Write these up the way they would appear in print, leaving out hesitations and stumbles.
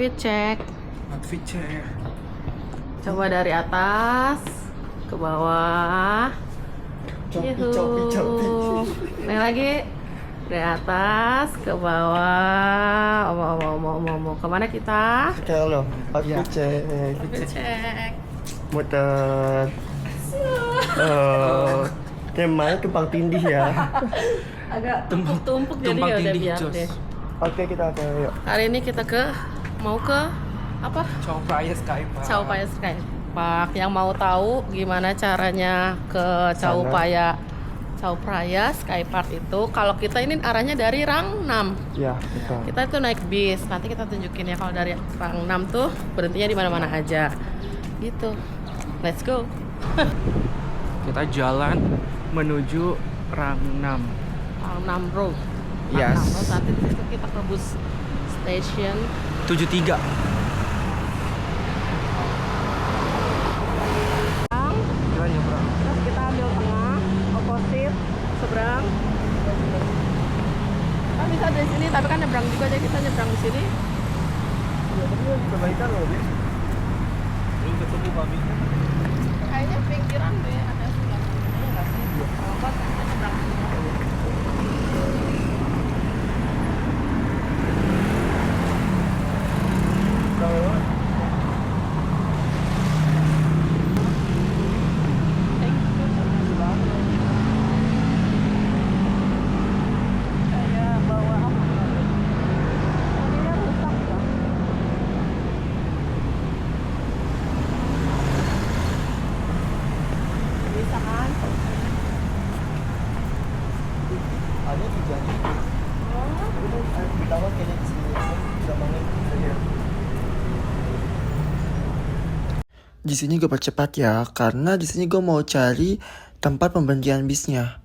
Outfit check. Outfit check. Coba dari atas ke bawah. Yuhu. Naik lagi dari atas ke bawah. Mau kemana kita? Sekarang loh, outfit check. Outfit check. Muter. Temanya tumpang tindih ya. Agak tumpuk jadi ya udah biar deh. Oke, kita ke yuk. Hari ini kita mau ke apa? Chow Praya Sky Park. Chow Phaya Sky Park. Yang mau tahu gimana caranya ke Chow Praya Sky Park itu, kalau kita ini arahnya dari Rangnam. Ya, betul. Kita tuh naik bis. Nanti kita tunjukin ya kalau dari Rangnam tuh berhentinya di mana-mana aja. Gitu. Let's go. Kita jalan menuju Rangnam. Rangnam Road. Yes. Rangnam Road. Nanti di situ kita ke bus station 73. Kita nyebrang. Terus kita ambil tengah, opposite, seberang. Kan bisa dari sini, tapi kan nyebrang juga, jadi kita nyebrang di sini. Perbaikan loh, Bi. Belum ketemu babinya. Kayaknya pinggiran deh, ada sebelah sini nggak sih? Kalau nggak, kita nyebrang semua. Kayak bawa apa? Tadinya rusak ya. Bisa kan? Ada juga. Pertama kayaknya di sini sudah banget. Di sini gue percepat ya, karena di sini gue mau cari tempat pemberhentian bisnya.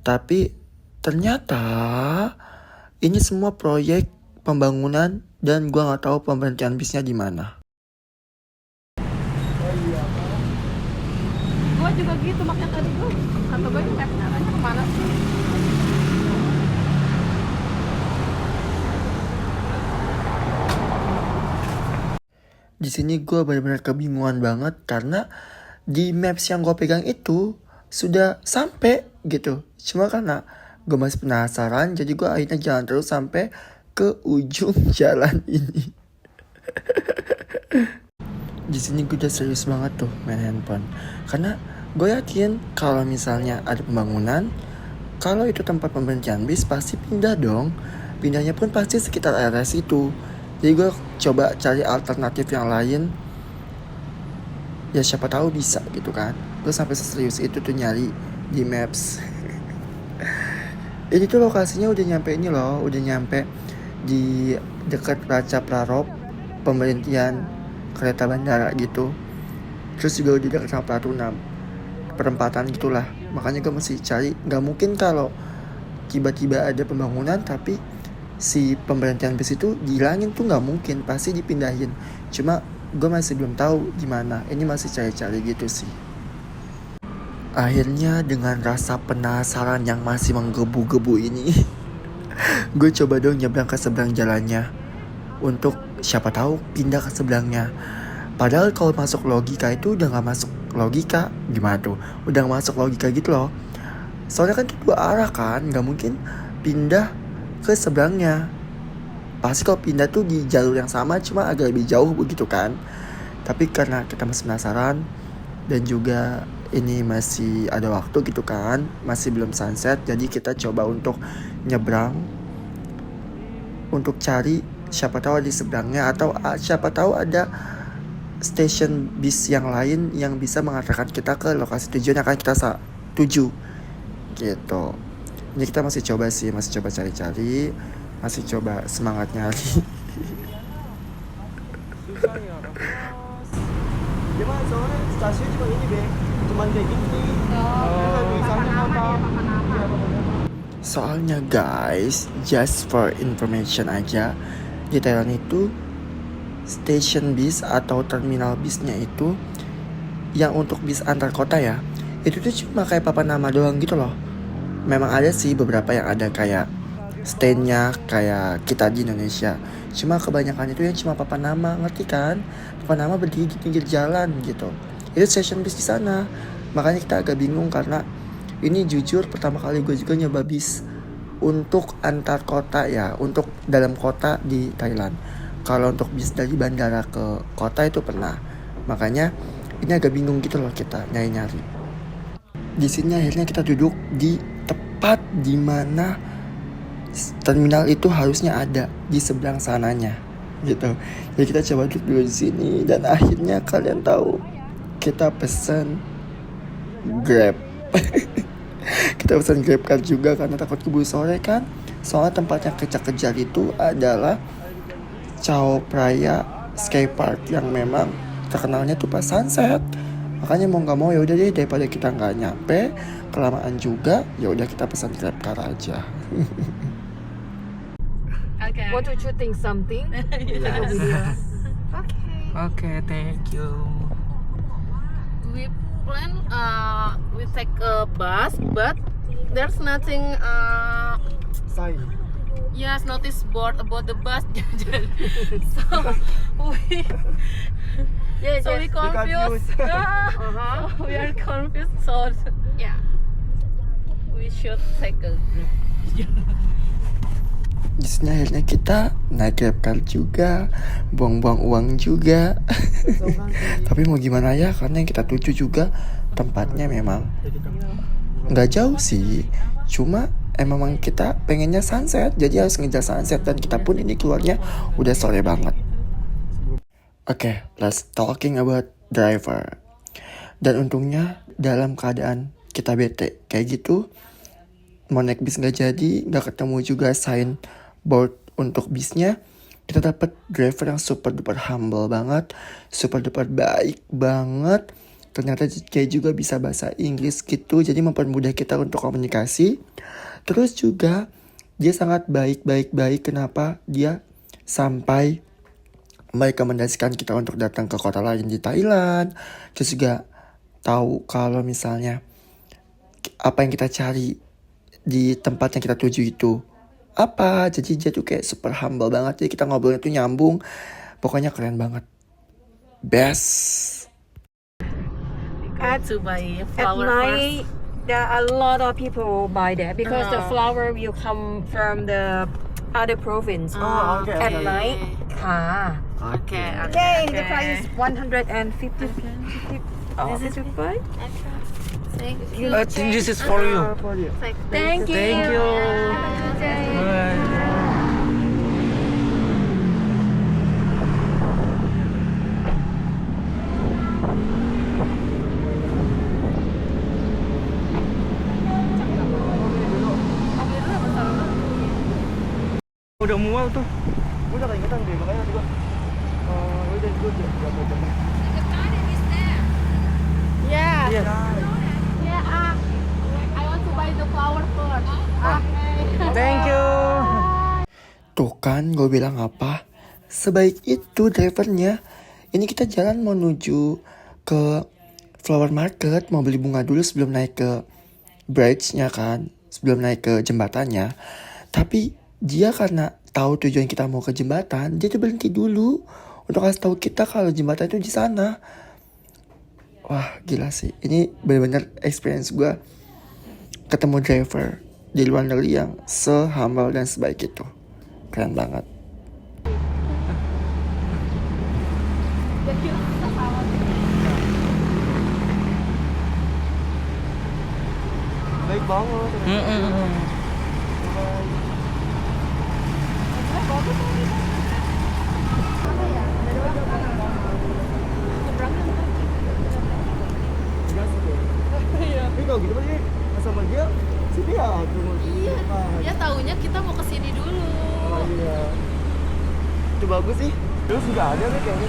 Tapi ternyata ini semua proyek pembangunan dan gue nggak tahu pemberhentian bisnya di mana. Gue juga gitu, makanya tadi gue kata gue ini mapnya arahnya kemana sih? Di sini gue benar-benar kebingungan banget karena di maps yang gue pegang itu sudah sampai gitu. Cuma karena gue masih penasaran, jadi gue akhirnya jalan terus sampai ke ujung jalan ini. Di sini gue udah serius banget tuh main handphone, karena gue yakin kalau misalnya ada pembangunan, kalau itu tempat pemberhentian bis pasti pindah dong. Pindahnya pun pasti sekitar RS itu. Jadi gue coba cari alternatif yang lain. Ya siapa tahu bisa gitu kan. Gue sampai serius itu tuh nyari di maps. Ini tuh lokasinya udah nyampe ini loh. Udah nyampe di dekat Raja Prarop, pemberhentian kereta bandara gitu. Terus juga udah dekat sama Pratunam, perempatan gitulah. Makanya gue masih cari. Gak mungkin kalau tiba-tiba ada pembangunan tapi si pemberhentian bis itu dihilangin tuh, nggak mungkin, pasti dipindahin. Cuma gue masih belum tahu gimana. Ini masih cari-cari gitu sih. Akhirnya dengan rasa penasaran yang masih menggebu-gebu ini, gue coba dong nyebrang ke seberang jalannya untuk siapa tahu pindah ke sebelahnya. Padahal kalau masuk logika itu udah nggak masuk logika. Gimana tuh? Udah nggak masuk logika gitu loh. Soalnya kan itu dua arah kan, nggak mungkin pindah ke seberangnya. Pasti kalau pindah tuh di jalur yang sama, cuma agak lebih jauh begitu kan. Tapi karena kita masih penasaran dan juga ini masih ada waktu gitu kan, masih belum sunset, jadi kita coba untuk nyebrang untuk cari siapa tahu di seberangnya, atau siapa tahu ada stasiun bis yang lain yang bisa mengantarkan kita ke lokasi tujuan yang akan kita tuju gitu. Ini kita masih coba sih, masih coba cari-cari, masih coba semangat nyari. Susah ya, Gimana soalnya stasiun cuma ini deh, cuma kayak gini. Soalnya guys, just for information aja, di Thailand itu station bis atau terminal bisnya itu yang untuk bis antar kota ya, itu tuh cuma kayak papan nama doang gitu loh. Memang ada sih beberapa yang ada kayak stand-nya kayak kita di Indonesia. Cuma kebanyakan itu yang cuma papan nama, ngerti kan? Papan nama berdiri di pinggir jalan gitu. Itu session bis di sana. Makanya kita agak bingung karena ini jujur pertama kali gue juga nyoba bis untuk antar kota ya, untuk dalam kota di Thailand. Kalau untuk bis dari bandara ke kota itu pernah. Makanya ini agak bingung gitu loh kita nyari-nyari. Di sini akhirnya kita duduk di tepat di mana terminal itu harusnya ada di seberang sananya gitu. Jadi kita coba duduk dulu di sini dan akhirnya kalian tahu kita pesan Grab. Kita pesan Grab card juga karena takut keburu sore kan. Soalnya tempatnya kejar-kejar itu adalah Chao Phraya Sky Park yang memang terkenalnya tuh pas sunset. Makanya mau nggak mau ya udah deh, daripada kita nggak nyampe kelamaan juga, ya udah kita pesan Grab car aja. Okay. Want to shooting something? Yes. Okay. Okay, thank you. We plan we take a bus, but there's nothing. Sign. Yes, notice board about the bus. So we Yeah, so we confused. We are confused. So yeah, we should take a Di sini akhirnya kita naik Grab car juga, buang-buang uang juga. Tapi mau gimana ya, karena yang kita tuju juga tempatnya memang nggak jauh sih. Cuma emang kita pengennya sunset, jadi harus ngejar sunset. Dan kita pun ini keluarnya udah sore banget. Oke, let's talking about driver. Dan untungnya dalam keadaan kita bete kayak gitu, mau naik bis nggak jadi, nggak ketemu juga sign board untuk bisnya, kita dapat driver yang super duper humble banget, super duper baik banget. Ternyata dia juga bisa bahasa Inggris gitu, jadi mempermudah kita untuk komunikasi. Terus juga dia sangat baik. Kenapa dia sampai merekomendasikan kita untuk datang ke kota lain di Thailand. Terus juga tahu kalau misalnya apa yang kita cari di tempat yang kita tuju itu apa. Jadi dia tuh kayak super humble banget. Jadi kita ngobrolnya tuh nyambung. Pokoknya keren banget. Best. to buy At flower night, there are a lot of people buy there because the Uh-huh. flower will come from the other province. Oh, okay, At okay. night, car. first. Okay. Okay, the price is 150. This is buy. Thank you. I think this is for you. Thank you. Thank you. Okay. Bye. Udah mual tuh. Udah keingetan deh, makanya juga udah Yeah. Iya. Yeah. I want to buy the flower first. Okay. Thank you. Tuh kan gue bilang apa? Sebaik itu drivernya. Ini kita jalan menuju ke flower market, mau beli bunga dulu sebelum naik ke bridge-nya kan, sebelum naik ke jembatannya. Tapi dia karena tahu tujuan kita mau ke jembatan, dia tuh berhenti dulu untuk kasih tahu kita kalau jembatan itu di sana. Wah gila sih, ini benar-benar experience gue ketemu driver di luar negeri yang se-humble dan sebaik itu. Keren banget. Baik banget. Tapi kalau gitu berarti sama dia sini ya tunggu. Iya. Dia taunya kita mau ke sini dulu. Oh iya. Itu bagus sih. Terus juga ada nih kayaknya.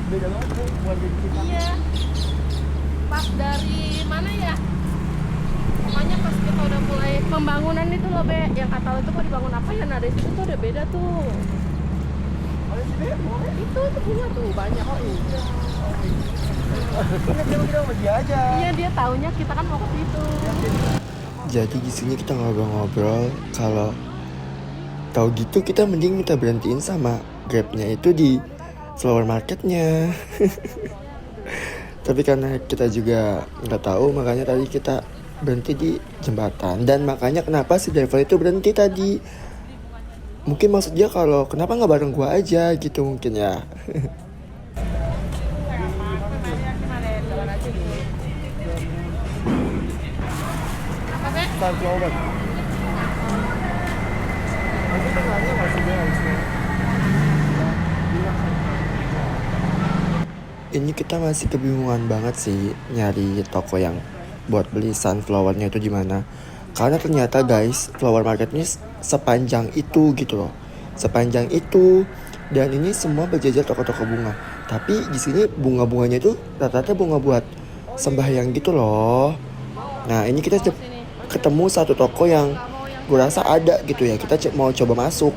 Beda banget nih buat jadi kita. Iya. Pas dari mana ya? Makanya pas kita udah mulai pembangunan itu loh Be, yang kata lo itu mau dibangun apa ya, nah dari situ tuh udah beda tuh. Itu tuh bunga tuh banyak. Oh iya. Iya dia taunya kita kan mau ke situ. Jadi di sini kita ngobrol-ngobrol kalau tahu gitu kita mending minta berhentiin sama Grabnya itu di flower marketnya. Tapi karena kita juga nggak tahu, makanya tadi kita berhenti di jembatan. Dan makanya kenapa si driver itu berhenti tadi. Mungkin maksud dia kalau kenapa nggak bareng gua aja gitu mungkin ya. Ini kita masih kebingungan banget sih nyari toko yang buat beli sunflowernya itu di mana. Karena ternyata guys, flower marketnya sepanjang itu gitu loh. Sepanjang itu, dan ini semua berjajar toko-toko bunga. Tapi di sini bunga-bunganya itu rata-rata bunga buat sembahyang gitu loh. Nah, ini kita ketemu satu toko yang gue rasa ada gitu ya. Kita mau coba masuk.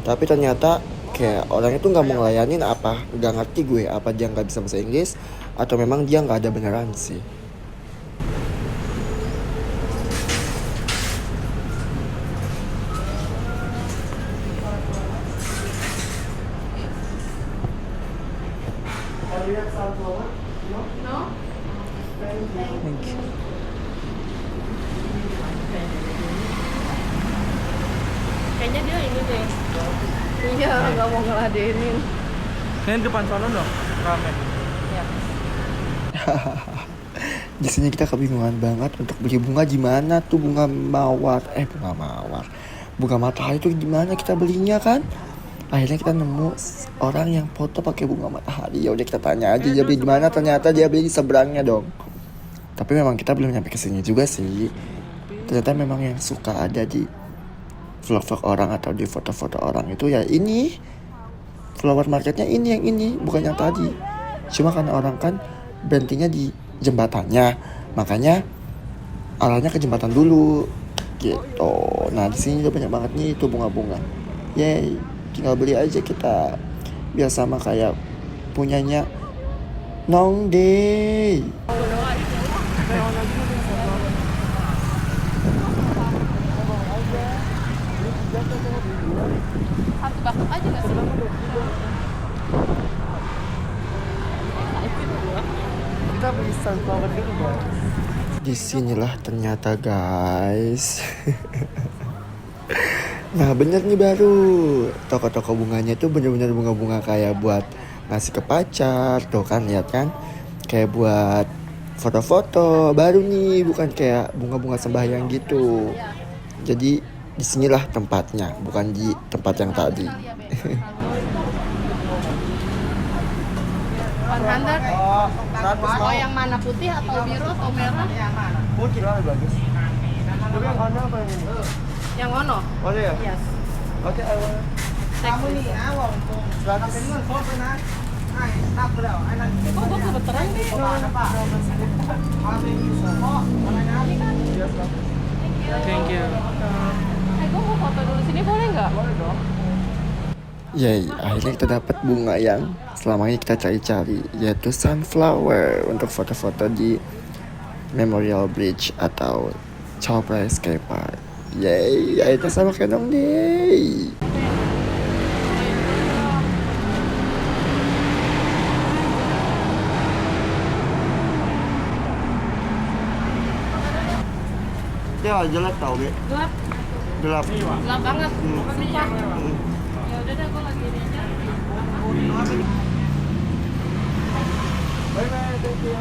Tapi ternyata kayak orang itu nggak mau ngelayanin apa, nggak ngerti gue apa dia nggak bisa bahasa Inggris atau memang dia nggak ada beneran sih. No? Thank you. Kayaknya dia ini deh. Iya, nggak mau ngeladenin. Ini depan sana dong, rame. Ya. Di sini kita kebingungan banget untuk beli bunga di mana tuh, bunga mawar. Bunga matahari itu gimana kita belinya kan? Akhirnya kita nemu orang yang foto pakai bunga matahari. Ya udah kita tanya aja dia beli di mana, ternyata dia beli di seberangnya dong. Tapi memang kita belum nyampe ke sini juga sih. Ternyata memang yang suka ada di vlog-vlog orang atau di foto-foto orang itu ya ini. Flower marketnya ini, yang ini, bukan yang tadi. Cuma karena orang kan berhentinya di jembatannya, makanya arahnya ke jembatan dulu gitu. Nah di sini udah banyak banget nih itu bunga-bunga. Yeay, tinggal beli aja kita biar sama kayak punyanya Nong Day. Satu bakut aja nggak sih? Kita beli sunflower dulu guys. Disinilah ternyata guys. Nah bener nih baru toko-toko bunganya tuh bener-bener bunga-bunga kayak buat ngasih ke pacar. Tuh kan lihat kan, kayak buat foto-foto baru nih, bukan kayak bunga-bunga sembahyang gitu. Jadi disinilah tempatnya, bukan di tempat yang tadi. 100. Oh yang mana, putih atau biru atau merah? Putih lah bagus. Tapi yang ono apa ini? Yang ono? Oh ya? Yes. Oke, awal. Kamu nih, kok gue kebetulan nih? Thank you. Gue mau foto dulu sini, boleh nggak? Yay, akhirnya kita dapat bunga yang selama ini kita cari-cari, yaitu sunflower untuk foto-foto di Memorial Bridge atau Chow Phraya Sky Park. Yay, akhirnya sama kayak Nong Day. Ya, jelek tau, Be. Gelap, Gelap. gelap banget. Sumpah. Ya udah deh, gue lagi ini aja. Bye-bye, thank you.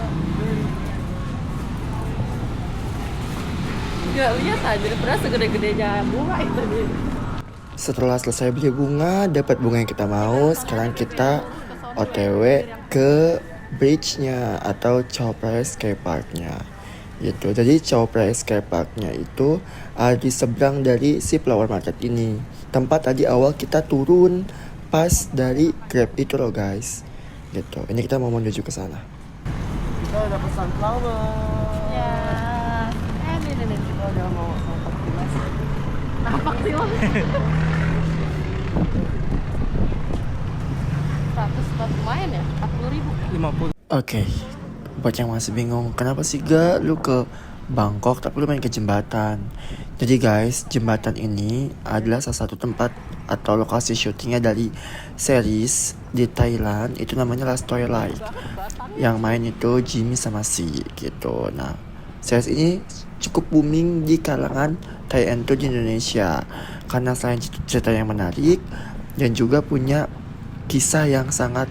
Gak lihat aja, beras segede-gedenya bunga itu nih. Setelah selesai beli bunga, dapat bunga yang kita mau, sekarang kita OTW ke bridge-nya atau Chow Phraya Sky Park-nya. Gitu. Jadi Chow Phraya Sky Park-nya itu ada di seberang dari si flower market ini. Tempat tadi awal kita turun pas dari Grab itu loh guys. Gitu. Ini kita mau menuju ke sana. Kita dapat sunflower. Ya, ini? Kita udah mau sampai Pilas. Apa sih lo? 100 buat lumayan ya? 40.000. 50. Oke, buat yang masih bingung, kenapa sih gak lu ke Bangkok tapi lu main ke jembatan? Jadi guys, jembatan ini adalah salah satu tempat atau lokasi syutingnya dari series di Thailand, itu namanya Last Twilight. Yang main itu Jimmy sama Si gitu. Nah, series ini cukup booming di kalangan Thai Ento di Indonesia karena selain cerita yang menarik dan juga punya kisah yang sangat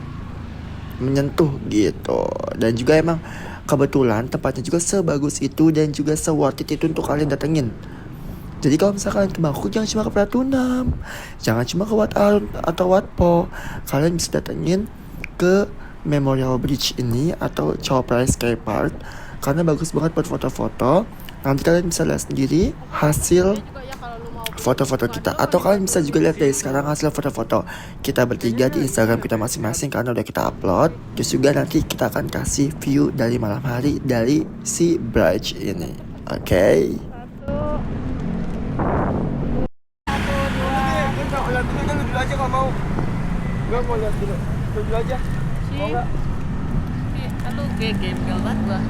menyentuh gitu. Dan juga emang kebetulan tempatnya juga sebagus itu dan juga se-worth it itu untuk kalian datengin. Jadi kalau misalkan ke Bangkok jangan cuma ke Pratunam, jangan cuma ke Wat Arun atau Wat Po, kalian bisa datengin ke Memorial Bridge ini atau Chao Phraya Sky Park karena bagus banget buat foto-foto. Nanti kalian bisa lihat sendiri hasil foto-foto kita, atau kalian bisa juga lihat dari sekarang hasil foto-foto kita bertiga di Instagram kita masing-masing karena udah kita upload. Terus juga nanti kita akan kasih view dari malam hari dari si bridge ini. Oke. Lu gembel banget gua.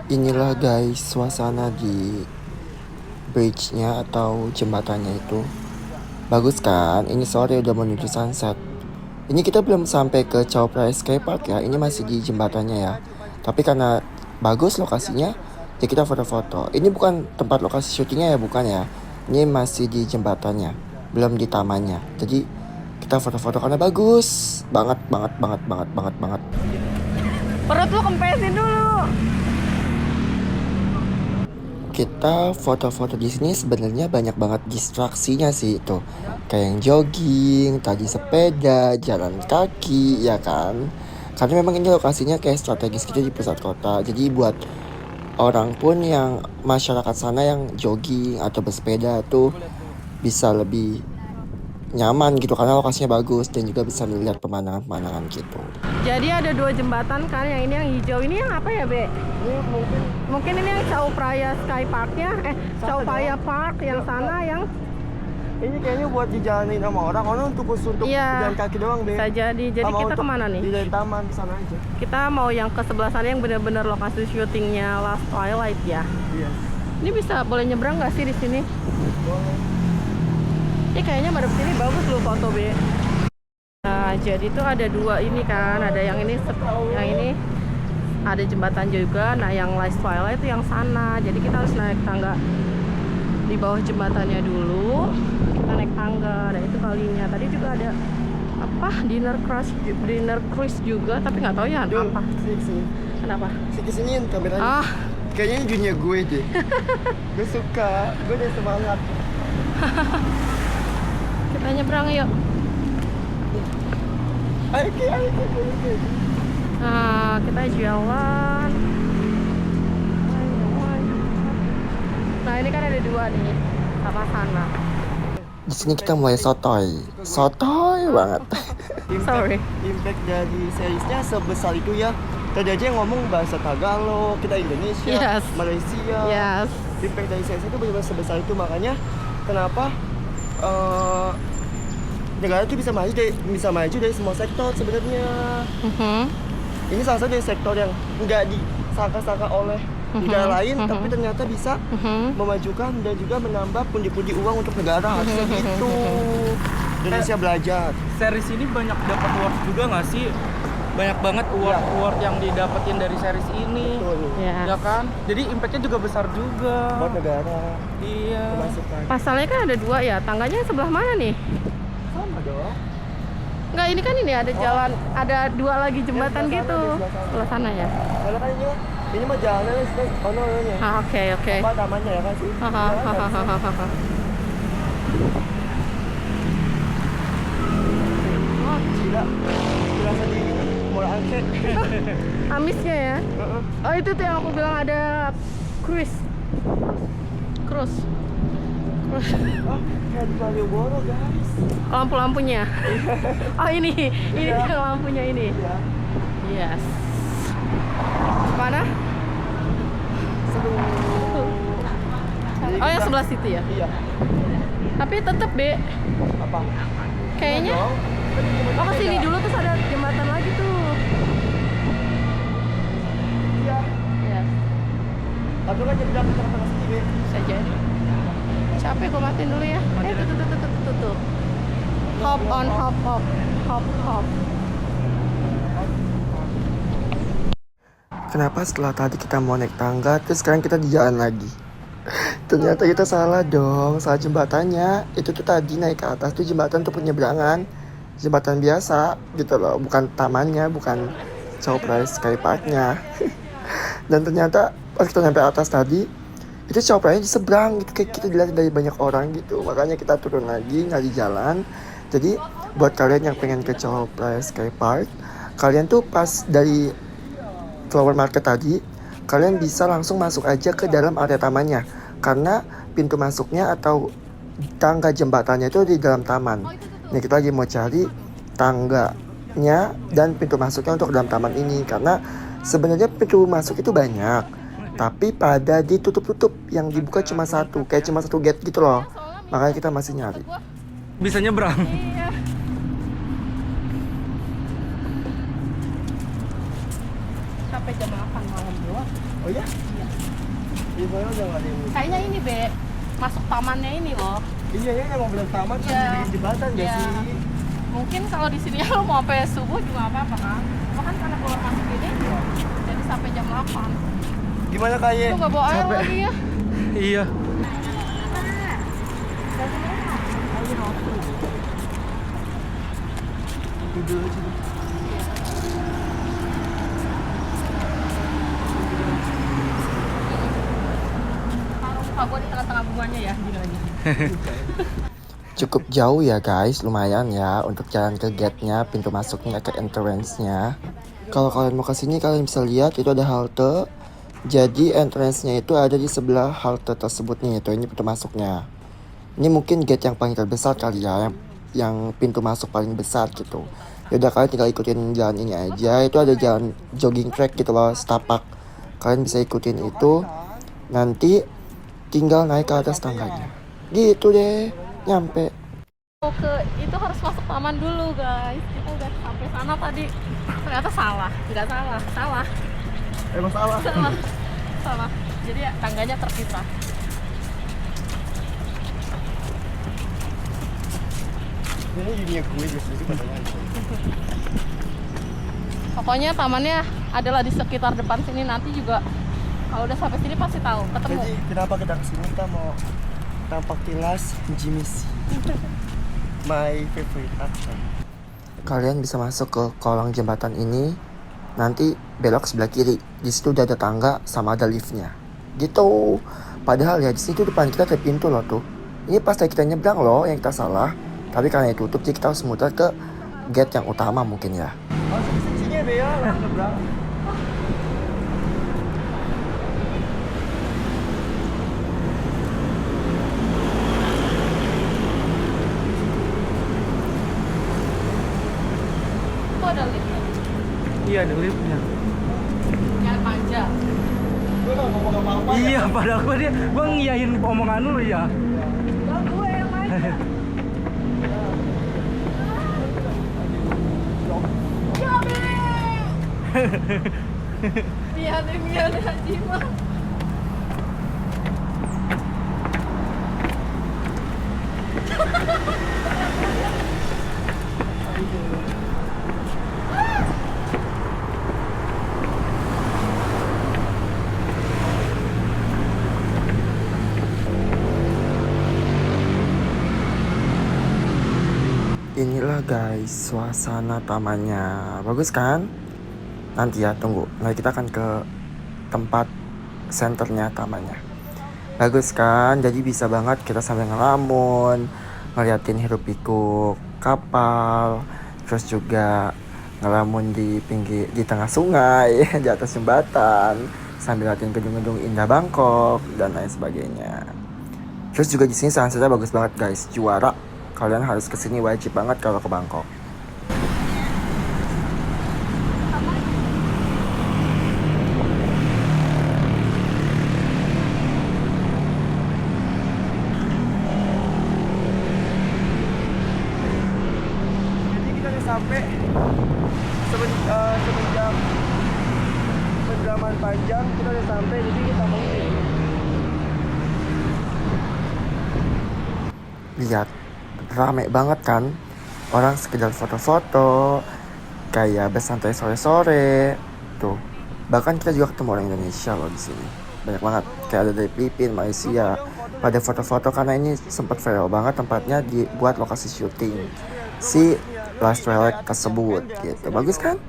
Inilah guys suasana di bridge-nya atau jembatannya itu. Bagus kan? Ini sore udah menuju sunset. Ini kita belum sampai ke Chao Phraya Sky Park ya. Ini masih di jembatannya ya. Tapi karena bagus lokasinya, ya kita foto-foto. Ini bukan tempat lokasi syutingnya ya, bukan ya. Ini masih di jembatannya, belum di tamannya. Jadi kita foto-foto karena bagus banget. Perut lu kempesin dulu. Kita foto-foto di sini sebenarnya banyak banget distraksinya sih itu. Kayak yang jogging, tadi sepeda, jalan kaki, ya kan? Karena memang ini lokasinya kayak strategis gitu di pusat kota. Jadi buat orang pun yang masyarakat sana yang jogging atau bersepeda tuh bisa lebih nyaman gitu karena lokasinya bagus dan juga bisa melihat pemandangan-pemandangan gitu. Jadi ada 2 jembatan kan, yang ini yang hijau, ini yang apa ya, Be? Ini Mungkin ini yang Chao Phraya Sky Park-nya, Chao Phraya Park yang sana yang ini kayaknya buat dijalanin sama orang, untuk khusus untuk Iya. jalan kaki doang deh. bisa jadi. Jadi Sama kita untuk kemana nih? Di dalam taman di sana aja. Kita mau yang ke sebelah sana yang benar-benar lokasi syutingnya Last Twilight ya. Iya. Ini bisa boleh nyebrang nggak sih di sini? Boleh. Ini kayaknya madep sini bagus loh foto, Be. Nah, jadi tuh ada 2 ini kan, ada yang ini ada jembatan juga. Nah, yang Last Twilight itu yang sana. Jadi kita harus naik tangga di bawah jembatannya dulu. Kita naik tangga. Dan itu kalinya. Tadi juga ada apa? Dinner cruise juga, tapi nggak tahu ya Jul, apa. sini. Kenapa? Kesiniin kameranya. Ah, Kayaknya ini dunia gue deh. Gue suka, gue udah semangat. kita nyebrang yuk. Oke. Nah, kita jalan. Nah, ini kan ada 2 nih, sama sana. Di sini kita mulai sotoy banget. Sorry. Impact dari seriesnya sebesar itu ya. Tadi aja yang ngomong bahasa Tagalog, kita Indonesia, Yes. Malaysia. Yes. Impact dari series itu benar-benar sebesar itu, makanya kenapa negara itu bisa maju dari semua sektor sebenarnya. Ini salah satu dari sektor yang nggak disangka-sangka oleh negara lain, tapi ternyata bisa memajukan dan juga menambah pundi-pundi uang untuk negara. Harusnya gitu. Indonesia belajar. Series ini banyak dapat award juga nggak sih? Banyak banget award yang didapetin dari series ini. Betul. Ya. Ya kan? Jadi impactnya juga besar juga. Buat negara. Iya. Pemasukan. Pasalnya kan ada 2 ya. Tangganya sebelah mana nih? Sama dong. Enggak, ini kan ini ada jalan, ada 2 lagi jembatan Di sebelah gitu. sana, di sebelah sana. Sebelah sana ya. Karena kan ini mah jalannya nya. Ah, oke. Apa tamannya ya kan sih? Hahaha. Gila. Berasa di Muara Angke. Amisnya ya. Oh, itu tuh yang aku bilang ada cruise. Oh, kayak di Malioboro guys. Lampu-lampunya. Oh, ini yang lampunya ini. Ya. Yes. Mana? Oh yang sebelah situ ya. Iya. Tapi tetep Be, Apa? kayaknya. Oh ke sini dulu terus ada jembatan lagi tuh. Iya. Yes. Atau kan jadi dapat tengah sini, Be. Bisa jadi. Capek gue matiin dulu ya. Tuh. Hop on, hop off, hop hop. Kenapa setelah tadi kita mau naik tangga, terus sekarang kita di jalan lagi? Ternyata kita salah dong, salah jembatannya. Itu tuh tadi naik ke atas tuh jembatan untuk penyeberangan. Jembatan biasa gitu loh, bukan tamannya, bukan Surprise Sky Park-nya. Dan ternyata pas kita sampai atas tadi, itu Surprise di seberang gitu, kayak kita dilihat dari banyak orang gitu. Makanya kita turun lagi, nyari jalan. Jadi buat kalian yang pengen ke Surprise Sky Park, kalian tuh pas dari Flower Market tadi, kalian bisa langsung masuk aja ke dalam area tamannya. Karena pintu masuknya atau tangga jembatannya itu di dalam taman. Nih kita lagi mau cari tangganya dan pintu masuknya untuk dalam taman ini. Karena sebenarnya pintu masuk itu banyak, tapi pada ditutup-tutup, yang dibuka cuma satu, kayak cuma satu gate gitu loh. Makanya kita masih nyari. Bisa nyebrang. Iya. Sampai jam 8 malam doang. Oh iya? Iya. Di mana udah nggak ada yang Kayaknya ini Be, masuk tamannya ini loh. Iya ya, yang mau bilang taman kan Iya. jadi jembatan gak Iya. sih? Mungkin kalau di sini lo mau sampai subuh juga nggak apa-apa kan? Cuma kan karena keluar masuk ini, jadi sampai jam 8. Gimana kayak? Tuh nggak bawa air Capek. lagi ya? Iya. Duduk situ. Taruh muka gue di tengah-tengah bunganya ya, gini lagi. Cukup jauh ya guys, lumayan ya untuk jalan ke gate-nya, pintu masuknya, ke entrance-nya. Kalau kalian mau kesini kalian bisa lihat itu ada halte. Jadi entrance-nya itu ada di sebelah halte tersebut nih, itu ini pintu masuknya. Ini mungkin gate yang paling terbesar kali ya, yang pintu masuk paling besar gitu. Yaudah kalian tinggal ikutin jalan ini aja, itu ada jalan jogging track gitu loh, setapak. Kalian bisa ikutin itu, nanti tinggal naik ke atas tangganya. Gitu deh, nyampe. Mau ke itu harus masuk taman dulu guys. Kita udah sampai sana tadi. Ternyata salah, nggak salah, salah, Emang salah. salah, salah. Jadi ya, tangganya terpisah. Ini dunia gue biasanya katanya. Pokoknya tamannya adalah di sekitar depan sini, nanti juga kalau udah sampai sini pasti tahu, ketemu. Jadi kenapa kita kesini, kita mau tampak tilas Jimis. My favorite actor. Kalian bisa masuk ke kolong jembatan ini, nanti belok sebelah kiri. Di situ udah ada tangga sama ada liftnya. Gitu. Padahal ya di situ depan kita ada pintu loh tuh. Ini pas kita nyebrang loh yang kita salah. Tapi karena ditutup jadi kita harus muter ke gate yang utama mungkin ya. Oh, sini ya, Bea, langsung nyebrang. Itu ada lift ya? Iya ada liftnya. Jangan manja. Gue gak ngomong apa-apa ya. Iya, padahal gua ngiyain omongan lu ya. Lah gue yang manja. Miane Hajima. Inilah guys suasana tamannya. Bagus kan? Nanti ya tunggu. Nanti kita akan ke tempat senternya tamannya. Bagus kan? Jadi bisa banget kita sambil ngelamun, ngeliatin hiruk pikuk kapal, terus juga ngelamun di pinggir di tengah sungai, di atas jembatan, sambil liatin gedung-gedung indah Bangkok dan lain sebagainya. Terus juga di sini sunsetnya bagus banget guys, juara. Kalian harus kesini, wajib banget kalau ke Bangkok. Apa capek semenjak perjalanan panjang kita udah sampai, jadi kita mau Lihat, rame banget kan? Orang sekedar foto-foto, kayak bersantai sore-sore. Tuh, bahkan kita juga ketemu orang Indonesia loh di sini. Banyak banget, kayak ada dari Filipina, Malaysia. Pada foto-foto karena ini sempat viral banget tempatnya dibuat lokasi syuting si Last Twilight tersebut gitu. Bagus kan?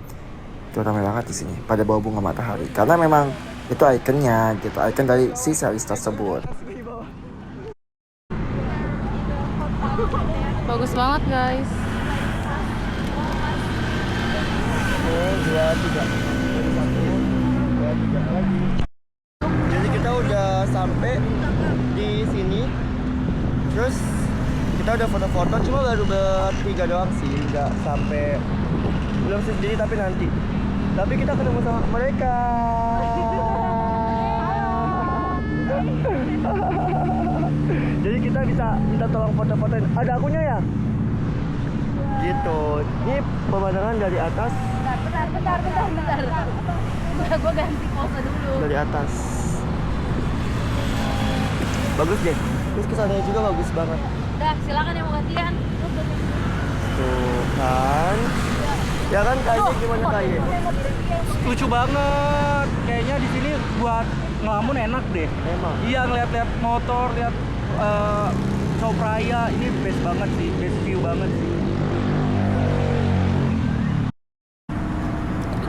Tuh ramai banget di sini pada bawa bunga matahari karena memang itu ikonnya gitu, ikon dari si series tersebut. Bagus banget guys. dua tiga lagi. Jadi kita udah sampai di sini, terus kita udah foto-foto, cuma baru bertiga doang sih, nggak sampai, belum sendiri tapi nanti. Tapi kita ketemu sama mereka. Jadi kita bisa minta tolong foto-fotoin. Ada akunnya ya? Gitu. Ini pemandangan dari atas. Bentar. Gue ganti pose dulu. Dari atas. Bagus deh. Terus kesannya juga bagus banget. Udah, silakan yang mau gantian. Tuh kan. Ya kan kayaknya gimana kayaknya? Lucu banget. Kayaknya di sini buat ngelamun enak deh. Emang. Iya, ngeliat-liat motor, lihat Chow Praya, ini best banget sih, best view banget sih.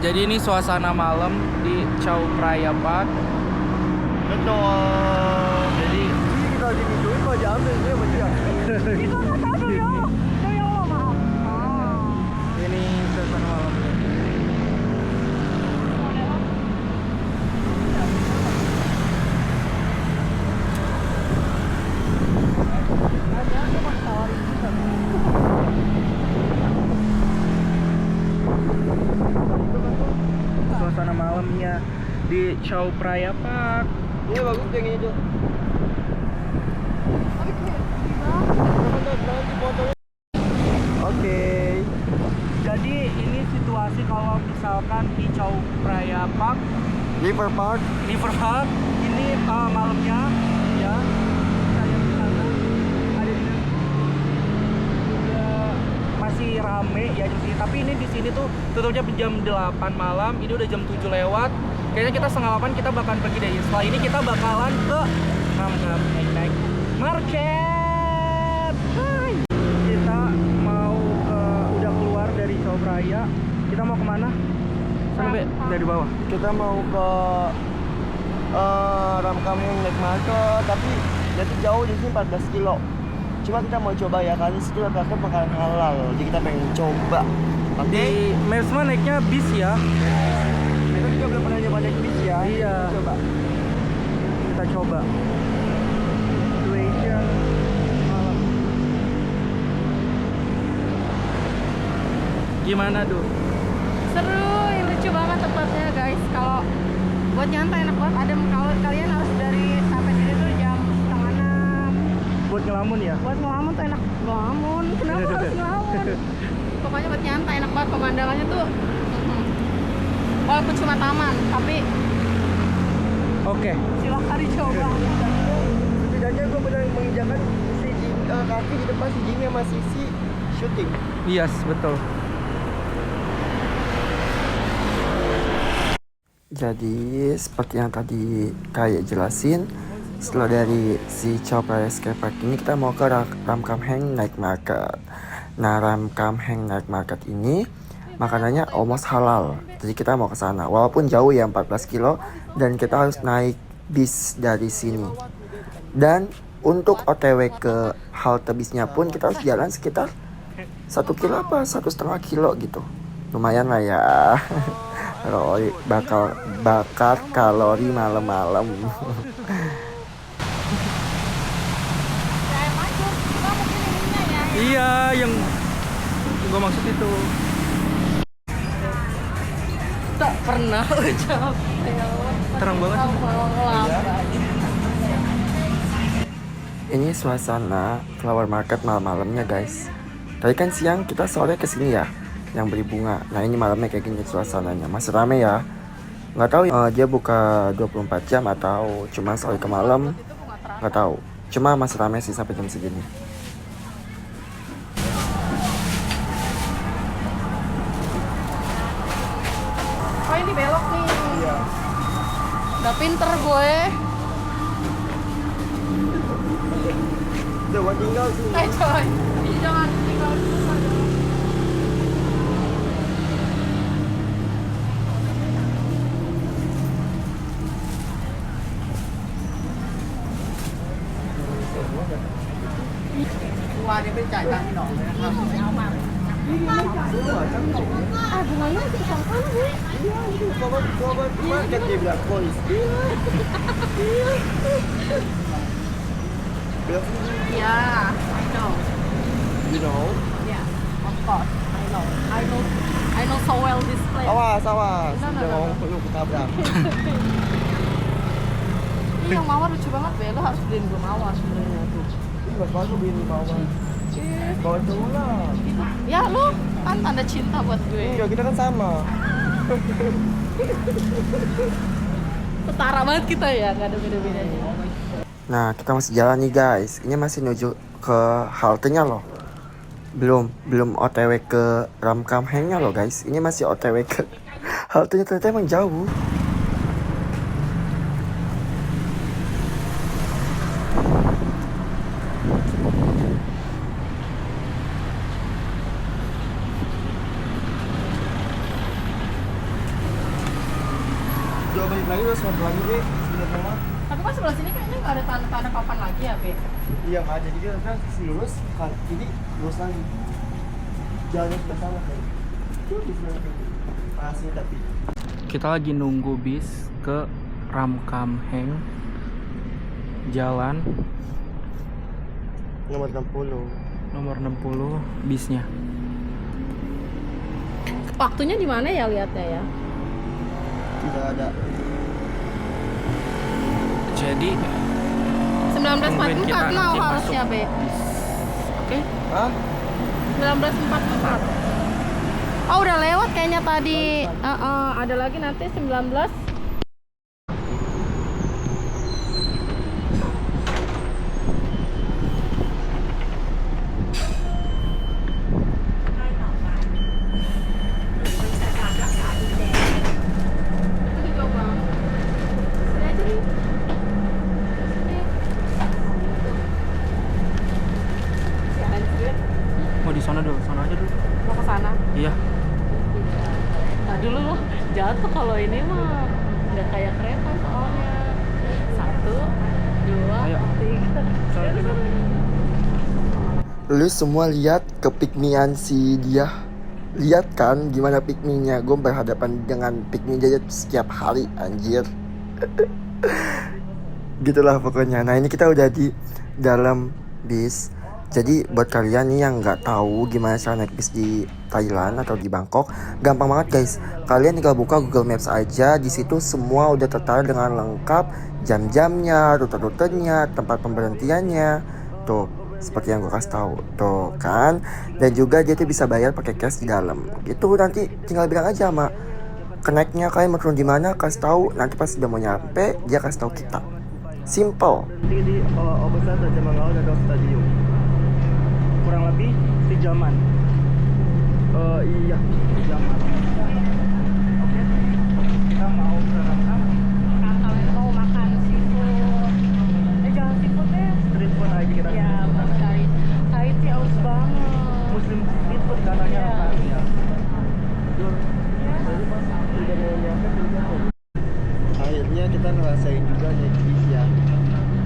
Jadi ini suasana malam di Chow Praya Park. Betul. Jadi Ini kita divideoin kok diambil dia sama dia. ini suasana malam. Suasana malamnya di Chow Praya Park. Ini bagus yang ini tuh. Oke. Jadi ini situasi kalau misalkan di Chow Praya Park, River Park. ini malamnya ya, saya di sana ada di masih rame ya di sini. Tapi ini di sini tuh tutupnya jam 8 malam, ini udah jam 7 lewat. Kayaknya kita setengah 8 kita bakalan pergi deh. Setelah ini kita bakalan ke naik market. Hai. Kita mau udah keluar dari Chow Praya. Kita mau kemana? Sampai dari bawah. Kita mau ke Ramkhamhaeng Night Market, tapi jadi jauh di sini 14 kilo. Cuma kita mau coba ya, kali situ ternyata makanan halal, jadi kita pengen coba. Oke? Di Mersma naiknya bis ya. Kita juga belum pernah nyoba naik bis ya. Iya. Kita coba. Kita coba. Situation malam. Gimana tuh? Seru, ini lucu banget tempatnya guys. Kalau buat nyantai enak banget. Ada kalau kalian harus dari sampai sini tuh jam 5:30. Buat ngelamun ya? Buat ngelamun tuh enak. Ngelamun, kenapa harus ngelamun? Pokoknya buat nyantai enak banget, pemandangannya tuh. Walaupun cuma taman, tapi Oke. silahkan dicoba. Setidaknya gue benar menginjakan kaki di depan si Jimmy sama Sisi syuting. Yes, betul. Jadi seperti yang tadi kayak jelasin, setelah dari si Chow Praya Skatepark ini kita mau ke Ramkhamhaeng Night Market. Nah, Ramkhamhaeng Night Market ini makanannya almost halal. Jadi kita mau ke sana. Walaupun jauh ya 14 kilo dan kita harus naik bis dari sini. Dan untuk OTW ke halte bisnya pun kita harus jalan sekitar 1 kilo apa 1,5 kilo gitu. Lumayan lah ya. Bakar kalori malam-malam. Iya, yang gue maksud itu. Tak pernah ucap. Terang banget. Ini suasana flower market malam-malamnya guys. Tadi kan siang kita sore kesini ya. yang beli bunga. Nah ini malamnya kayak gini suasananya, masih rame ya. Nggak tahu dia buka 24 jam atau cuma sekali ke malam, nggak tahu. Cuma masih rame sih sampai jam segini. Oh ini belok nih. Iya. Udah pinter gue. Udah gua tinggal sini. Coy, jangan tinggal dulu saja. Qua đi bên chạy tăng nọ này không? Áo mà. Ah, bunganya di sana Bu. Iya, itu coba market dia bilang kois. Bilang sini. Yeah, I know. You know? Yeah, of course, I know. I know so well this place. Awas, awas. No, no, Jangan no, ngomong no. perlu ketabrak. Ini yang mawar lucu banget be, lo harus beliin gue mawar sebenarnya tuh. Ini mas baru beli mawar. Bawa cowok lah. Ya lo kan tanda cinta buat gue. Enggak, kita kan sama. Setara banget kita ya, nggak ada beda-bedanya. Nah kita masih jalan nih guys. Ini masih menuju ke haltenya loh. Belum OTW ke Ramkamhengnya loh guys. Ini masih OTW ke haltenya, ternyata emang jauh. Dua menit lagi terus mau lagi deh. Sebenarnya mah. Tapi kan sebelah sini kayaknya nggak ada tanda-tanda kapan lagi ya be. Iya nggak ada, jadi kan lurus kan ini lurus lagi. Jalannya sebelah sana kan. Tuh di sebelah pasir tapi. Kita lagi nunggu bis ke Ramkamheng. Jalan Nomor 60. nomor 60 bisnya. Waktunya di mana ya lihatnya ya? Tidak ada. Jadi 1944 now nanti harusnya masuk be. bis. Oke. Hah? 1944. Oh udah lewat kayaknya tadi. Ada lagi nanti 19. Mau di sana dulu, sana aja dulu. Mau ke sana. Iya. Nah dulu loh jatuh kalau ini mah nggak kayak kereta soalnya. 1, 2, Ayo. 3. Lu semua lihat kepikmian si dia. Lihat kan gimana pikminya. Gue berhadapan dengan pikmi dia setiap hari anjir. Gitulah pokoknya. Nah ini kita udah di dalam bis. Jadi buat kalian nih yang nggak tahu gimana cara naik bis di Thailand atau di Bangkok, gampang banget guys. Kalian tinggal buka Google Maps aja. Di situ semua udah tertera dengan lengkap, jam-jamnya, rute-rutenya, tempat pemberhentiannya. Tuh, seperti yang gue kasih tahu. Tuh kan. Dan juga dia tuh bisa bayar pakai cash di dalam. Gitu nanti tinggal bilang aja sama connect-nya kalian mau turun di mana, kasih tahu. Nanti pas udah mau nyampe, dia kasih tahu kita. Simple. Di Obesar dan Jamangao ada stadium. Kurang lebih sejaman. Iya, sejaman. Oke. Kita mau ke Ramkam. Kalian mau makan seafood. Jangan seafood deh. Street food aja kita. Ya mau cari. Thai aus banget. Muslim street food katanya Iya. apa? Iya. Betul. Jadi pas udah mau nyampe tuh. Akhirnya kita ngerasain juga naik bis ya.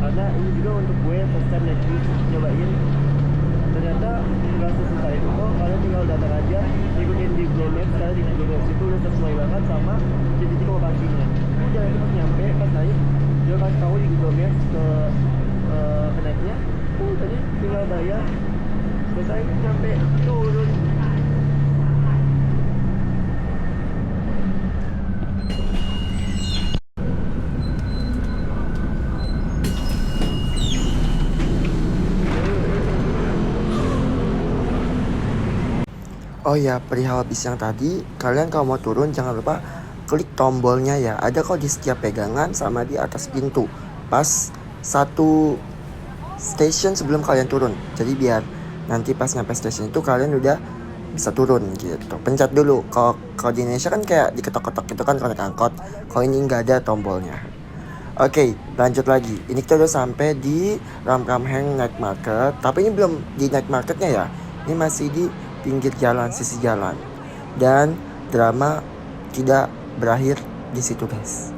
Karena ini juga untuk gue first time naik bis nyobain. Ternyata nggak sesusah itu kok. Kalian tinggal datang aja, ikutin di Google Maps. Karena di Google Maps itu udah sesuai banget sama titik lokasinya. Udah nanti pas nyampe, pas naik, dia kasih tahu di Google Maps ke naiknya. Tadi tinggal bayar. Selesai nyampe turun. Oh Oh ya, perihal bis yang tadi, kalian kalau mau turun jangan lupa klik tombolnya ya. Ada kok di setiap pegangan sama di atas pintu. Pas satu station sebelum kalian turun. Jadi biar nanti pas nyampe station itu kalian udah bisa turun gitu. Pencet dulu. Kalau di Indonesia kan kayak diketok-ketok gitu kan kalau naik angkot. Kalau ini nggak ada tombolnya. Oke, lanjut lagi. Ini kita udah sampai di Ramkhamhaeng Night Market. Tapi ini belum di Night Marketnya ya. Ini masih di pinggir jalan, sisi jalan. Dan drama tidak berakhir di situ guys.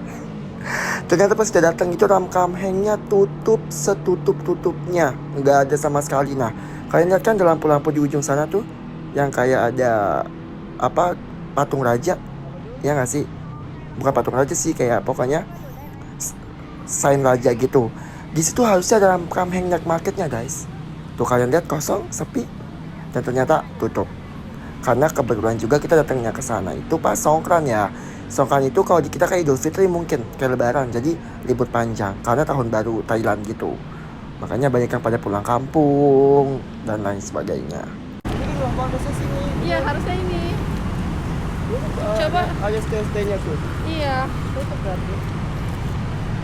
Ternyata pas kita datang itu Ramkhamhaengnya tutup setutup-tutupnya. Nggak ada sama sekali. Nah, kalian lihat kan ada lampu-lampu di ujung sana tuh. Yang kayak ada patung raja. Ya nggak sih? Bukan patung raja sih, kayak pokoknya sign raja gitu. Di situ harusnya ada Ramkhamhaeng Night Marketnya guys. Tuh kalian lihat kosong, sepi. Dan ternyata tutup. Karena kebetulan juga kita datangnya ke sana itu pas Songkran ya. Songkran itu kalau di kita kayak Idul Fitri mungkin kayak Lebaran, jadi libur panjang karena tahun baru Thailand gitu. Makanya banyak yang pada pulang kampung dan lain sebagainya. Ini loh, harusnya sini. Iya, harusnya ini. Coba. Ada stay-nya tuh. Iya, tutup berarti.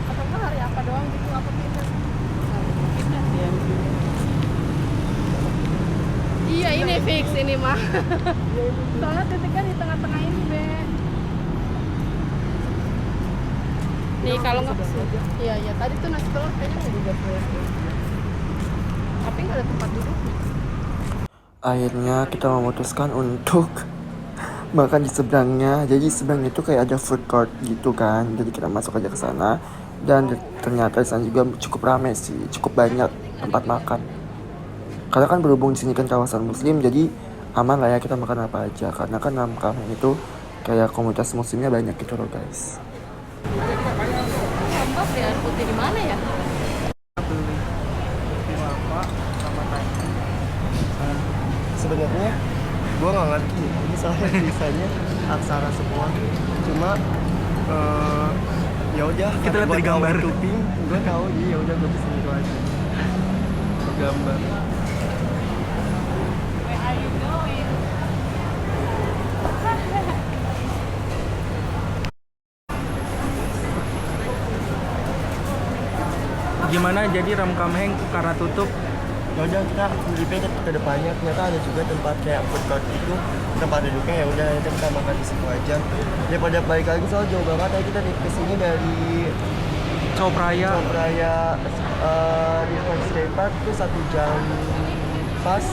Atau enggak hari apa doang gitu, apa pindah? Pindah ya. Iya, ini fix ini mah. Soalnya titiknya di tengah-tengah ini, Be. Nih kalau nggak iya tadi tuh nasi telur kayaknya nggak juga fresh. Tapi nggak ada tempat duduk. Akhirnya kita memutuskan untuk makan di seberangnya. Jadi seberangnya itu kayak ada food court gitu kan. Jadi kita masuk aja ke sana. Dan ternyata di sana juga cukup ramai sih, cukup banyak tempat makan. Karena kan berhubung di sini kan kawasan Muslim, jadi aman lah ya kita makan apa aja. Karena kan Ramkhamhaeng itu kayak komunitas Muslimnya banyak gitu loh guys. Sambal di air putih di mana ya? Sebenarnya gue nggak ngerti ini soalnya tulisannya aksara semua. Cuma ya udah Kita lihat dari gambar. Tuping gue tahu jadi ya udah gue pesen itu aja. Gambar. Gimana jadi Ramkhamhaeng karena tutup? Ya udah kita melipir ke depannya, ternyata ada juga tempat kayak food court itu tempat duduknya, ya udah kita makan di situ aja daripada balik lagi soal jauh banget. Tadi kita kesini dari Chao Phraya. River State Park itu 1 jam pas,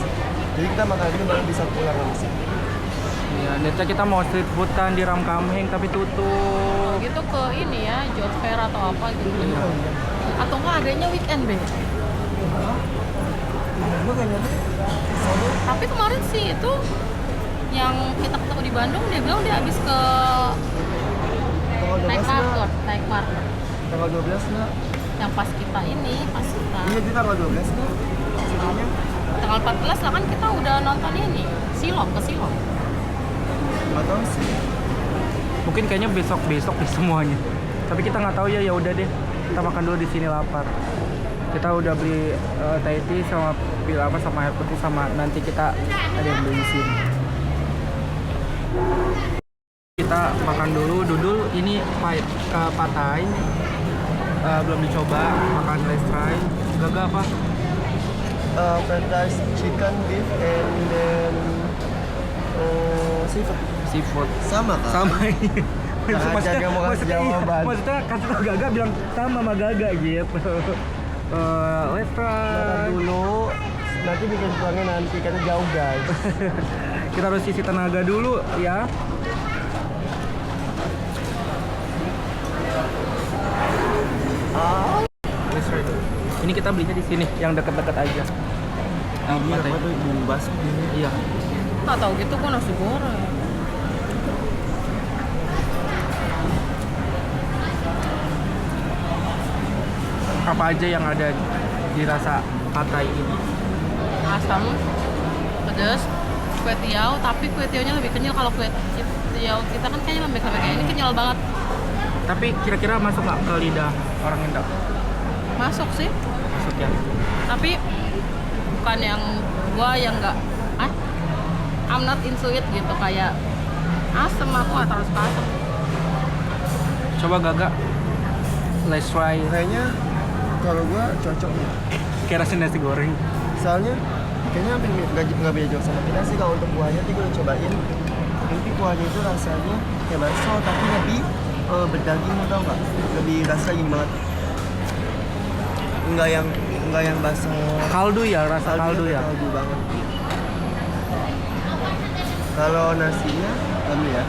jadi kita makan dulu baru bisa pulang ke sini. Iya, nanti kita mau street foodan di Ramkhamhaeng tapi tutup. Gitu ke ini ya, job fair atau apa gitu. Atau enggak adanya weekend, Be. Tapi kemarin sih itu yang kita ketemu di Bandung, dia bilang dia habis ke naik market. Tanggal 12 nggak? Yang pas kita ini, pas kita Iya di tanggal 12 nggak? Sebelumnya tanggal 14 lah kan kita udah nonton ini ke Silom. nggak tahu sih. Mungkin kayaknya besok deh semuanya. Tapi kita nggak tahu ya, ya udah deh. Kita makan dulu di sini, lapar. Kita udah beli Thai tea sama pil apa sama air putih, sama nanti kita ada yang beli di sini. Kita makan dulu, dudul ini patai. Belum dicoba, makan rice fry. Gaga apa? Fried rice, chicken, beef, and then Seafood. sama kan? Sama ini. Jaga mau kasih jawaban. Maksudnya kasih tau Gaga bilang sama Gaga gitu. Let's try. Makan dulu, nanti bikin pulangnya nanti karena jauh guys. Kita harus isi tenaga dulu ya. Let's try. Ini kita belinya di sini, yang dekat-dekat aja. Ini apa tuh bumbu basah ini? Iya. Nggak tahu gitu kok nasi goreng. Apa aja yang ada di rasa patai ini? Asam, pedas, kue tiaw, tapi kue tiawnya lebih kenyal. Kalau kue tiaw kita kan kayaknya lembek-lembek, ini kenyal banget. Tapi kira-kira masuk nggak ke lidah orang Indo? Masuk sih, Masuk ya. tapi bukan yang gua yang nggak I'm not into it gitu, kayak asem, aku nggak terlalu suka asem. Coba Gaga. Let's try. Kayaknya kalau gua cocok nih. Kayak rasa nasi goreng. Soalnya kayaknya hampir nggak beda jauh sama kita sih. Kalau untuk kuahnya tuh gue udah cobain. Tapi kuahnya itu rasanya kayak bakso tapi lebih berdaging, tau nggak? Lebih rasa daging banget. Enggak yang bakso Kaldu ya, rasa kaldu ya. kaldu banget. Kalau nasinya ambil ya.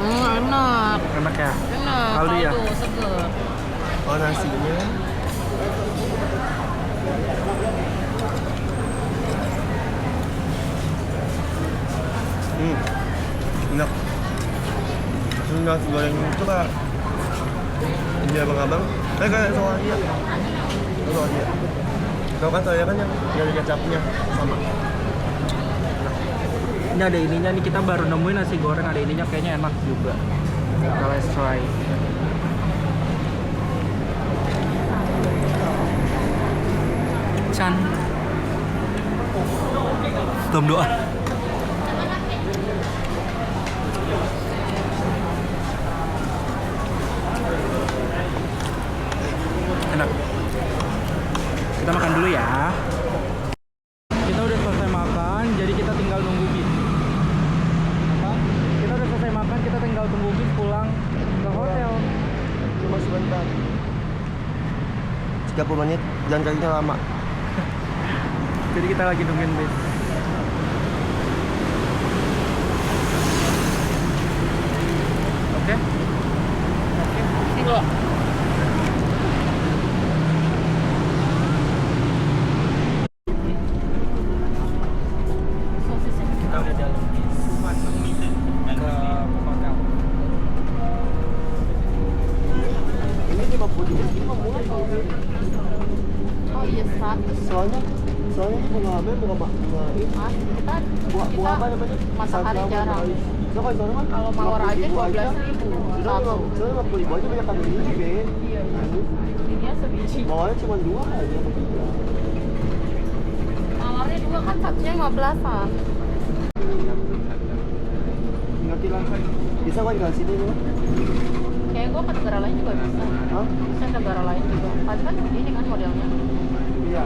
Enak. Enak ya. Enak. Kaldu ya? seger. Oh nasinya enak. Ini nasi goreng itu kayak ini abang-abang kayak soal dia. Soal dia. Tau kan saya kan yang ada kecapnya sama. Ini ada ininya nih, kita baru nemuin nasi goreng ada ininya, kayaknya enak juga. Kita let's try. Chan. Belum doa. Enak. Kita makan dulu ya. Kita udah selesai makan, jadi kita tinggal nunggu bis. Apa? Kita udah selesai makan, kita tinggal tunggu bis pulang ke hotel. Cuma sebentar. 30 menit, jalan kakinya lama. Jadi kita lagi nungguin bis. Oke? Enggak. Kita udah jalan bis ke hotel. Ini 50 ini mah murah tau. Oh iya, 100. Soalnya ini bunga apa? Bunga ini. Mas, kita Buah apa namanya? matahari jarang. So kalau soalnya kan Kalau mawar aja 12.000 satu. Soalnya 50.000 aja banyak kan ini juga. Iya. Ini sebiji. Mawarnya cuma 2 aja. Mawarnya 2 kan, satunya 15-an. Ngerti lah. Bisa kan nggak sini nih? Kayak gue ke negara lain juga bisa. Hah? Bisa negara lain juga. Tadi kan ini kan modelnya. Iya.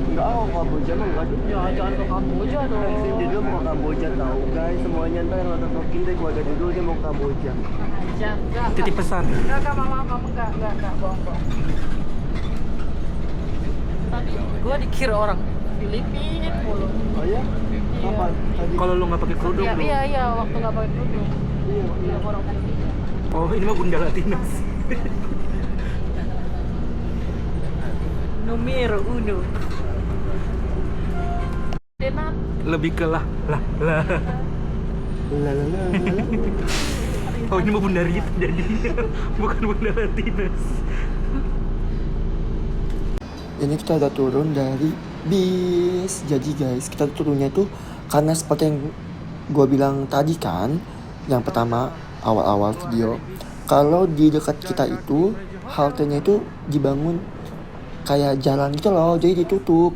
Enggak, Kamboja mah enggak deh. Ya jangan ke Kamboja dong. Sim Dudul mau ke Kamboja tahu guys, semuanya ntar yang nonton Tokin deh keluarga Dudul dia mau ke Kamboja. Enggak. Titip pesan. Enggak, mama kamu enggak bohong. Tadi gue dikira orang Filipina mulu. Oh iya? Kapan? Tadi? Kalau lu nggak pakai kerudung lu. Iya, waktu nggak pakai kerudung. Iya, Iya, orang Filipina. Oh, ini mah Bunda Latinas. Numero uno. Denat. Lebih ke lah. Lalalala. Oh, ini mah Bunda Rita jadinya, bukan Bunda Latinas. Ini kita udah turun dari bis. Jadi guys, kita turunnya tuh karena seperti yang gue bilang tadi kan, yang pertama awal-awal video, kalau di dekat kita itu haltenya itu dibangun kayak jalan gitu loh, jadi ditutup.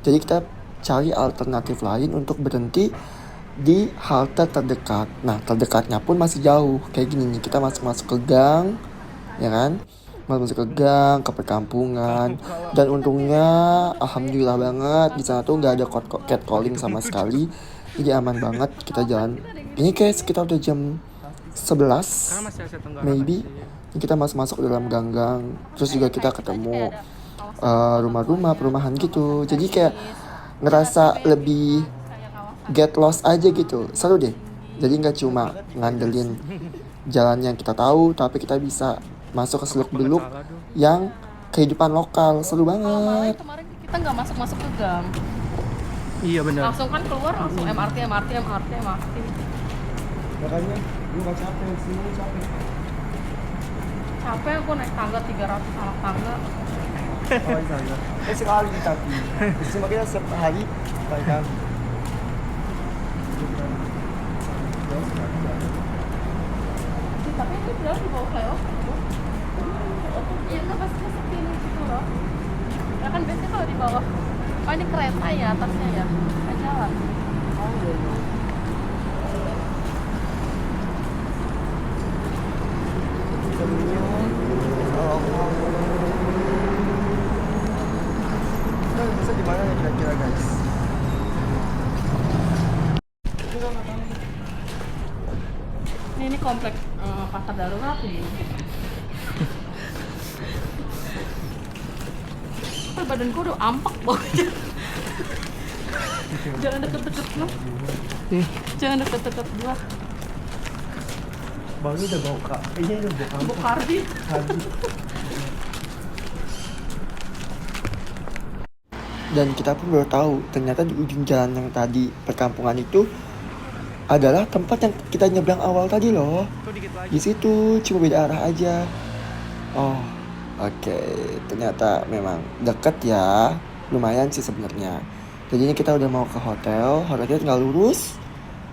Jadi kita cari alternatif lain untuk berhenti di halte terdekat. Nah, terdekatnya pun masih jauh. Kayak gini nih, kita masuk ke gang, ya kan? Masuk ke gang, ke perkampungan. Dan untungnya, alhamdulillah banget, di sana tuh nggak ada catcalling sama sekali. Jadi aman banget kita jalan. Ini kayak sekitar udah jam 11, maybe. Kita masuk ke dalam gang-gang. Terus juga kita ketemu rumah-rumah, perumahan gitu. Jadi kayak ngerasa lebih get lost aja gitu. Seru deh. Jadi nggak cuma ngandelin jalan yang kita tahu, tapi kita bisa masuk ke seluk-beluk yang kehidupan lokal. Seru banget. Kemarin kita nggak masuk ke gang. Iya benar. Langsung kan keluar langsung MRT. Makanya gue gak capek, semuanya capek. Capek aku naik tangga 300 anak tangga. Oh iya. Sekali tapi. Cuma kita sehari kali kan. Tapi itu jalan di bawah flyover. Iya, nggak pasti sepi gitu loh. Ya kan biasanya kalau di bawah, oh ini kereta ya atasnya ya. jalan. Nah, bisa di mana ya kira-kira guys? Ini komplek pasar darurat ini. Badanku udah ampak baunya. Jangan deket-deket lu. Jangan deket-deket gua. Baunya udah bau kak. Ini udah bau Bau kampung. kardi. Dan kita pun baru tahu ternyata di ujung jalan yang tadi perkampungan itu adalah tempat yang kita nyebrang awal tadi loh. Tuh dikit lagi. Di situ cuma beda arah aja. Oh, oke. Ternyata memang dekat ya. Lumayan sih sebenarnya. Jadi ini kita udah mau ke hotel. Hotelnya tinggal lurus.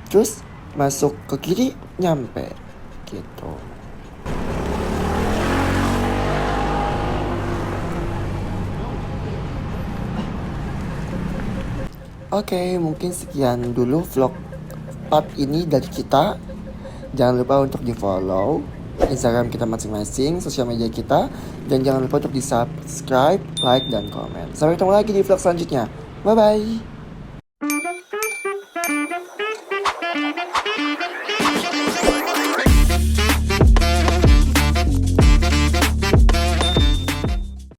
Terus masuk ke kiri nyampe. Gitu. Oke, mungkin sekian dulu vlog part ini dari kita. Jangan lupa untuk di follow Instagram kita masing-masing, sosial media kita, dan jangan lupa untuk di subscribe, like, dan komen. Sampai ketemu lagi di vlog selanjutnya. Bye bye.